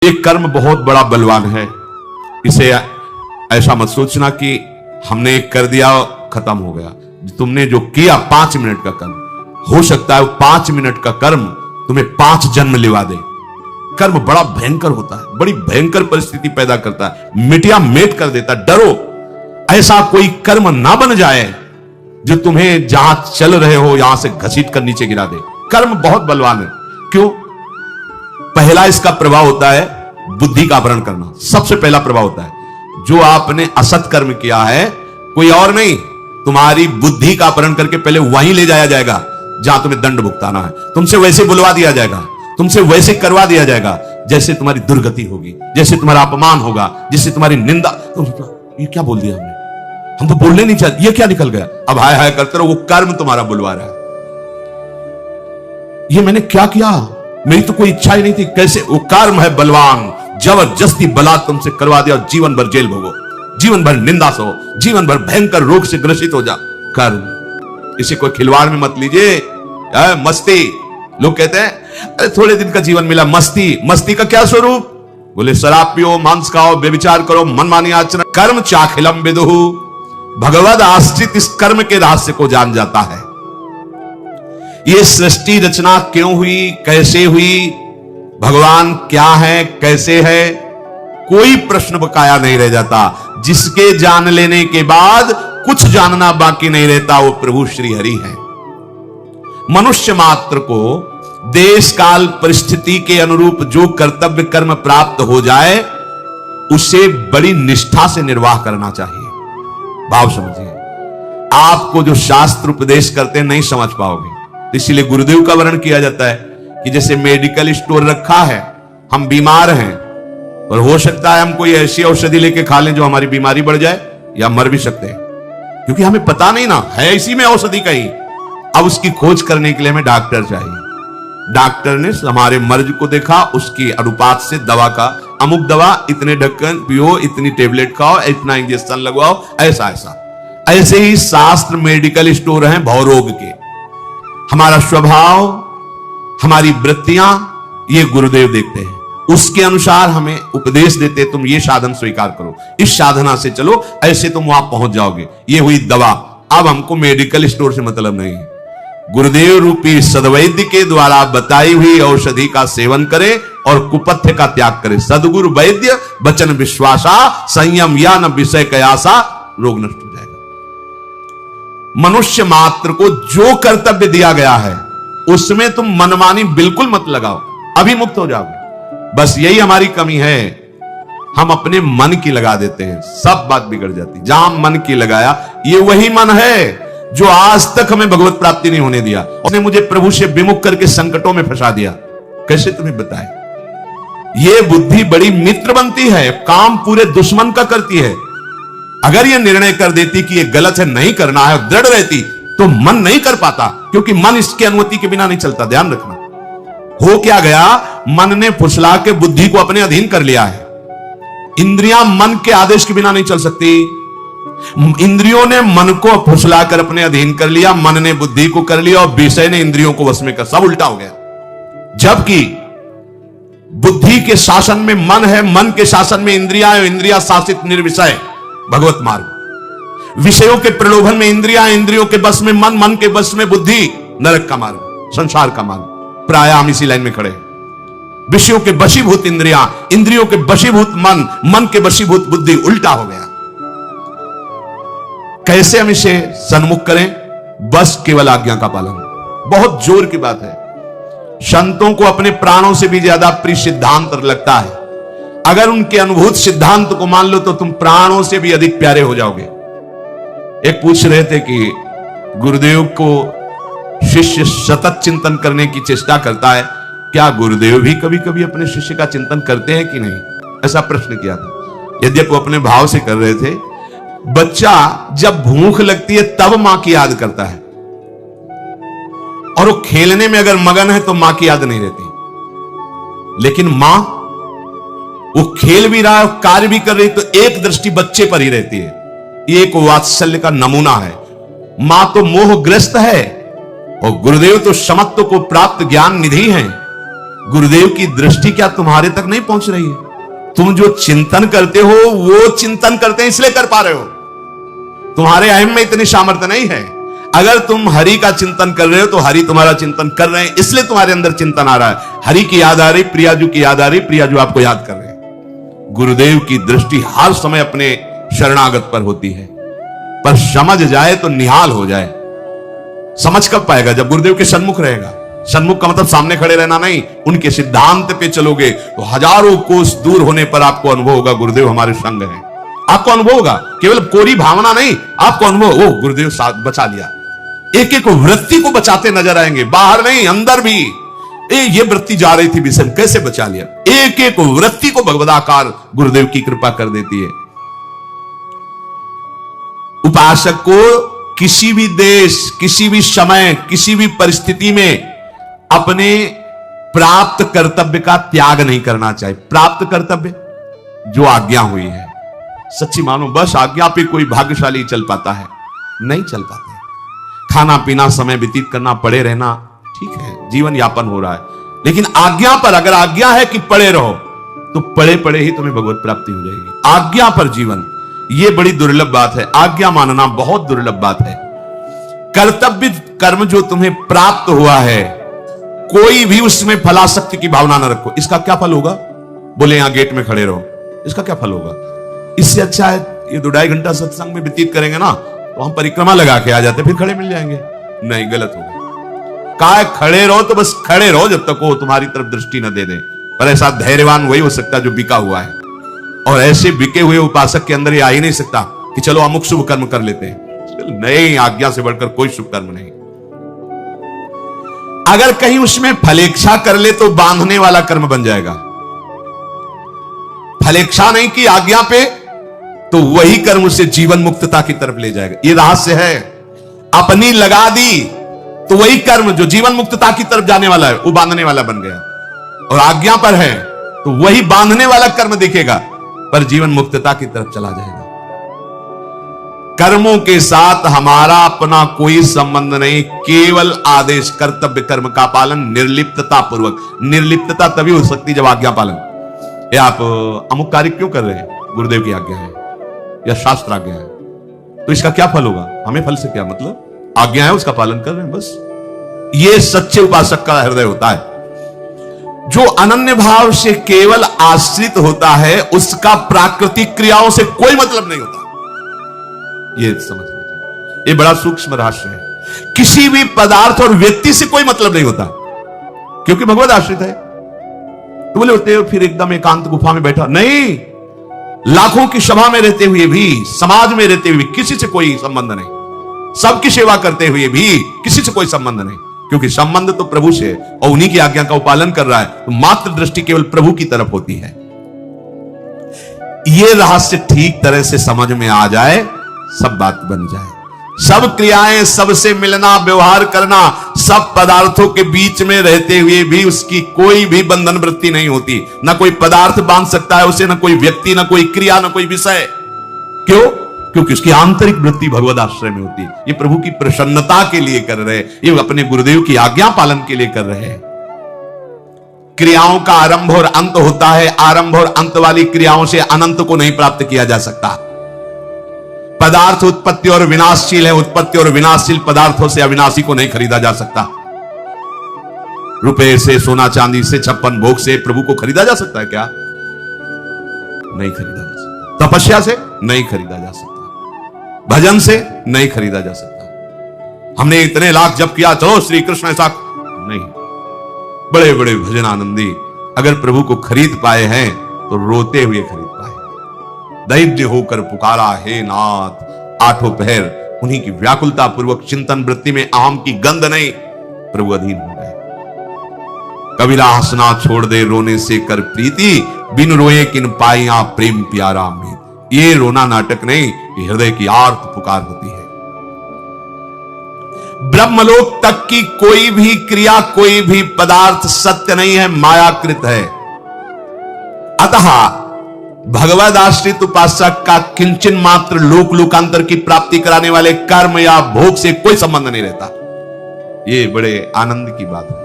एक कर्म बहुत बड़ा बलवान है। इसे ऐसा मत सोचना कि हमने एक कर दिया खत्म हो गया। तुमने जो किया 5 मिनट का कर्म, हो सकता है 5 मिनट का कर्म तुम्हें 5 जन्म लिवा दे। कर्म बड़ा भयंकर होता है, बड़ी भयंकर परिस्थिति पैदा करता है, मिटिया मेट कर देता है। डरो ऐसा कोई कर्म ना बन जाए जो तुम्हें जहां चल रहे हो यहां से घसीट कर नीचे गिरा दे। कर्म बहुत बलवान है। क्यों? पहला इसका प्रभाव होता है बुद्धि का अपहरण करना, सबसे पहला प्रभाव होता है। जो आपने असत कर्म किया है, कोई और नहीं, तुम्हारी बुद्धि का अपहरण करके पहले वहीं ले जाया जाएगा जहां तुम्हें दंड भुगताना है। तुमसे वैसे बुलवा दिया जाएगा, तुमसे वैसे करवा दिया जाएगा जैसे तुम्हारी दुर्गति होगी, जैसे तुम्हारा अपमान होगा, जैसे तुम्हारी निंदा। ये क्या बोल दिया हमने? हम तो बोलने नहीं चाहते, ये क्या निकल गया? अब हाय हाय करते रहो, वो कर्म तुम्हारा बुलवा रहा है। ये मैंने क्या किया? मेरी तो कोई इच्छा ही नहीं थी। कैसे? वो कर्म है बलवान, जबरदस्ती बलात् तुमसे करवा दिया और जीवन भर जेल भोगो, जीवन भर निंदा सो, जीवन भर भयंकर रोग से ग्रसित हो जा। कर्म, इसे कोई खिलवाड़ में मत लीजिए। मस्ती, लोग कहते हैं अरे थोड़े दिन का जीवन मिला, मस्ती। मस्ती का क्या स्वरूप? बोले शराब पियो, मांस खाओ, व्यभिचार करो, मनमानी आचरण। कर्म चाखिलम विदुहु, भगवद आश्रित इस कर्म के रहस्य को जान जाता है। ये सृष्टि रचना क्यों हुई, कैसे हुई, भगवान क्या है, कैसे है, कोई प्रश्न बकाया नहीं रह जाता। जिसके जान लेने के बाद कुछ जानना बाकी नहीं रहता, वो प्रभु श्री हरि है। मनुष्य मात्र को देश काल परिस्थिति के अनुरूप जो कर्तव्य कर्म प्राप्त हो जाए उसे बड़ी निष्ठा से निर्वाह करना चाहिए। भाव समझिए, आपको जो शास्त्र उपदेश करते हैं नहीं समझ पाओगे, इसीलिए गुरुदेव का वर्णन किया जाता है कि जैसे मेडिकल स्टोर रखा है, हम बीमार हैं और हो सकता है हम कोई ऐसी औषधि लेके खा लें जो हमारी बीमारी बढ़ जाए या मर भी सकते हैं, क्योंकि हमें पता नहीं ना है इसी में औषधि कहीं। अब उसकी खोज करने के लिए हमें डॉक्टर चाहिए। डॉक्टर ने हमारे मर्ज को देखा, उसकी अनुपात से दवा का, अमुक दवा इतने ढक्कन पियो, इतनी टेबलेट खाओ, इतना इंजेक्शन लगवाओ, ऐसा ऐसा। ऐसे ही शास्त्र मेडिकल स्टोर हैं भवरोग के। हमारा स्वभाव, हमारी वृत्तियां, ये गुरुदेव देखते हैं, उसके अनुसार हमें उपदेश देते, तुम ये साधन स्वीकार करो, इस साधना से चलो, ऐसे तुम वहां पहुंच जाओगे। ये हुई दवा। अब हमको मेडिकल स्टोर से मतलब नहीं है। गुरुदेव रूपी सदवैद्य के द्वारा बताई हुई औषधि का सेवन करें और कुपथ्य का त्याग करें। सदगुरु वैद्य वचन विश्वासा, संयम या न विषय कयासा, रोग नष्ट हो जाएगा। मनुष्य मात्र को जो कर्तव्य दिया गया है उसमें तुम मनमानी बिल्कुल मत लगाओ, अभी मुक्त हो जाओगे। बस यही हमारी कमी है, हम अपने मन की लगा देते हैं, सब बात बिगड़ जाती। जहां मन की लगाया, ये वही मन है जो आज तक हमें भगवत प्राप्ति नहीं होने दिया। उसने मुझे प्रभु से विमुख करके संकटों में फंसा दिया। कैसे तुम्हें बताएं? ये बुद्धि बड़ी मित्र बनती है, काम पूरे दुश्मन का करती है। अगर ये निर्णय कर देती कि ये गलत है, नहीं करना है, दृढ़ रहती, तो मन नहीं कर पाता, क्योंकि मन इसकी अनुमति के बिना नहीं चलता। ध्यान रखना। हो क्या गया? मन ने फुसला के बुद्धि को अपने अधीन कर लिया है। इंद्रियां मन के आदेश के बिना नहीं चल सकती। इंद्रियों ने मन को फुसलाकर अपने अधीन कर लिया, मन ने बुद्धि को कर लिया और विषय ने इंद्रियों को वश में कर, सब उल्टा हो गया। जबकि बुद्धि के शासन में मन है, मन के शासन में इंद्रियां है, इंद्रियां शासित निर्विषय भगवत मार्ग। विषयों के प्रलोभन में इंद्रियां, इंद्रियों के बस में मन, मन के बस में बुद्धि, नरक का मार्ग, संसार का मार्ग। प्राय हम इसी लाइन में खड़े हैं। विषयों के वशीभूत इंद्रियां, इंद्रियों के वशीभूत मन, मन के वशीभूत बुद्धि, उल्टा हो गया। कैसे हम इसे सन्मुख करें? बस केवल आज्ञा का पालन। बहुत जोर की बात है। संतों को अपने प्राणों से भी ज्यादा प्रिय सिद्धांत लगता है। अगर उनके अनुभूत सिद्धांत को मान लो तो तुम प्राणों से भी अधिक प्यारे हो जाओगे। एक पूछ रहे थे कि गुरुदेव को शिष्य सतत चिंतन करने की चेष्टा करता है, क्या गुरुदेव भी कभी कभी अपने शिष्य का चिंतन करते हैं कि नहीं? ऐसा प्रश्न किया था। यद्यपि वो अपने भाव से कर रहे थे। बच्चा जब भूख लगती है तब मां की याद करता है, और वो खेलने में अगर मगन है तो मां की याद नहीं रहती। लेकिन मां, वो खेल भी रहा है, कार्य भी कर रही, तो एक दृष्टि बच्चे पर ही रहती है। ये एक वात्सल्य का नमूना है। मां तो मोहग्रस्त है और गुरुदेव तो समत्व को प्राप्त ज्ञान निधि हैं। गुरुदेव की दृष्टि क्या तुम्हारे तक नहीं पहुंच रही है? तुम जो चिंतन करते हो वो चिंतन करते हैं इसलिए कर पा रहे हो। तुम्हारे अहम में इतनी सामर्थ्य नहीं है। अगर तुम हरि का चिंतन कर रहे हो तो हरि तुम्हारा चिंतन कर रहे हैं, इसलिए तुम्हारे अंदर चिंतन आ रहा है। हरि की याद आ रही, प्रियाजू की याद आ रही, प्रियाजू आपको याद कर रहे हैं। गुरुदेव की दृष्टि हर समय अपने शरणागत पर होती है, पर समझ जाए तो निहाल हो जाए। समझ कब पाएगा? जब गुरुदेव के सन्मुख रहेगा। सन्मुख का मतलब सामने खड़े रहना नहीं, उनके सिद्धांत पे चलोगे तो हजारों कोस दूर होने पर आपको अनुभव होगा गुरुदेव हमारे संग हैं। आपको अनुभव होगा, केवल कोरी भावना नहीं, आपको अनुभव, ओ गुरुदेव साथ बचा लिया। एक एक वृत्ति को बचाते नजर आएंगे, बाहर नहीं अंदर भी। ये वृत्ति जा रही थी विषम, कैसे बचा लिया? एक एक वृत्ति को भगवदाकार गुरुदेव की कृपा कर देती है। उपासक को किसी भी देश, किसी भी समय, किसी भी परिस्थिति में अपने प्राप्त कर्तव्य का त्याग नहीं करना चाहिए। प्राप्त कर्तव्य जो आज्ञा हुई है, सच्ची मानो बस आज्ञा पे कोई भाग्यशाली चल पाता है, नहीं चल पाते। खाना पीना, समय व्यतीत करना, पड़े रहना, ठीक है, जीवन यापन हो रहा है, लेकिन आज्ञा पर अगर आज्ञा है कि पड़े रहो तो पड़े पड़े ही तुम्हें भगवत प्राप्ति हो जाएगी। आज्ञा पर जीवन, यह बड़ी दुर्लभ बात है। आज्ञा मानना बहुत दुर्लभ बात है। कर्तव्य कर्म जो तुम्हें प्राप्त हुआ है, कोई भी उसमें फलासक्ति की भावना न रखो। इसका क्या फल होगा? बोले यहां गेट में खड़े रहो, इसका क्या फल होगा? इससे अच्छा है ये 2-2.5 घंटा सत्संग में व्यतीत करेंगे ना, तो हम परिक्रमा लगा के आ जाते, फिर खड़े मिल जाएंगे। नहीं, गलत होगा। कहा खड़े रहो तो बस खड़े रहो जब तक वो तुम्हारी तरफ दृष्टि न दे दे। पर ऐसा धैर्यवान वही हो सकता है जो बिका हुआ है, और ऐसे बिके हुए उपासक के अंदर ये आ ही नहीं सकता कि चलो अमुक शुभ कर्म कर लेते हैं। नहीं, आज्ञा से बढ़कर कोई शुभ कर्म नहीं। अगर कहीं उसमें फलेच्छा कर ले तो बांधने वाला कर्म बन जाएगा। फलेच्छा नहीं की आज्ञा पे तो वही कर्म उसे जीवन मुक्तता की तरफ ले जाएगा। ये रहस्य है। अपनी लगा दी तो वही कर्म जो जीवन मुक्तता की तरफ जाने वाला है वो बांधने वाला बन गया, और आज्ञा पर है तो वही बांधने वाला कर्म दिखेगा पर जीवन मुक्तता की तरफ चला जाएगा। कर्मों के साथ हमारा अपना कोई संबंध नहीं, केवल आदेश कर्तव्य कर्म का पालन निर्लिप्तता पूर्वक। निर्लिप्तता तभी हो सकती जब आज्ञा पालन। ये आप अमुक कार्य क्यों कर रहे हैं? गुरुदेव की आज्ञा है या शास्त्र आज्ञा है, तो इसका क्या फल होगा? हमें फल से क्या मतलब? आज्ञा है, उसका पालन कर रहे हैं बस। ये सच्चे उपासक का हृदय होता है। जो अनन्य भाव से केवल आश्रित होता है उसका प्राकृतिक क्रियाओं से कोई मतलब नहीं होता। ये समझ लीजिए, ये बड़ा सूक्ष्म रहस्य है। किसी भी पदार्थ और व्यक्ति से कोई मतलब नहीं होता, क्योंकि भगवत आश्रित है। तो बोले होते हो फिर एकदम एकांत गुफा में बैठा नहीं, लाखों की सभा में रहते हुए भी, समाज में रहते हुए किसी से कोई संबंध नहीं, सबकी सेवा करते हुए भी किसी से कोई संबंध नहीं, क्योंकि संबंध तो प्रभु से और उन्हीं की आज्ञा का पालन कर रहा है, तो मात्र दृष्टि केवल प्रभु की तरफ होती है। यह रहस्य ठीक तरह से समझ में आ जाए, सब बात बन जाए। सब क्रियाएं, सबसे मिलना, व्यवहार करना, सब पदार्थों के बीच में रहते हुए भी उसकी कोई भी बंधन वृत्ति नहीं होती। ना कोई पदार्थ बांध सकता है उसे, ना कोई व्यक्ति, ना कोई क्रिया, ना कोई विषय। क्यों? क्योंकि उसकी आंतरिक वृत्ति भगवद आश्रय में होती है। ये प्रभु की प्रसन्नता के लिए कर रहे हैं, ये अपने गुरुदेव की आज्ञा पालन के लिए कर रहे हैं। क्रियाओं का आरंभ और अंत होता है, आरंभ और अंत वाली क्रियाओं से अनंत को नहीं प्राप्त किया जा सकता। पदार्थ उत्पत्ति और विनाशशील है, उत्पत्ति और विनाशशील पदार्थों से अविनाशी को नहीं खरीदा जा सकता। रुपए से, सोना चांदी से, 56 भोग से प्रभु को खरीदा जा सकता है क्या? नहीं खरीदा जा सकता। तपस्या से नहीं खरीदा जा सकता, भजन से नहीं खरीदा जा सकता। हमने इतने लाख जप किया, चलो श्री कृष्ण ऐसा नहीं। बड़े बड़े भजन आनंदी अगर प्रभु को खरीद पाए हैं तो रोते हुए खरीद पाए। दैव्य होकर पुकारा, हे नाथ, आठों पहर उन्हीं की व्याकुलता पूर्वक चिंतन वृत्ति में अहम की गंध नहीं, प्रभु अधीन हो गए। कबीरा हंसना छोड़ दे, रोने से कर प्रीति, बिन रोए किन पाइया प्रेम प्यारा मीत। ये रोना नाटक नहीं, ये हृदय की आर्त पुकार होती है। ब्रह्मलोक तक की कोई भी क्रिया, कोई भी पदार्थ सत्य नहीं है, मायाकृत है। अतः भगवद आश्रित उपासक का किंचन मात्र लोक लोकांतर की प्राप्ति कराने वाले कर्म या भोग से कोई संबंध नहीं रहता। ये बड़े आनंद की बात है।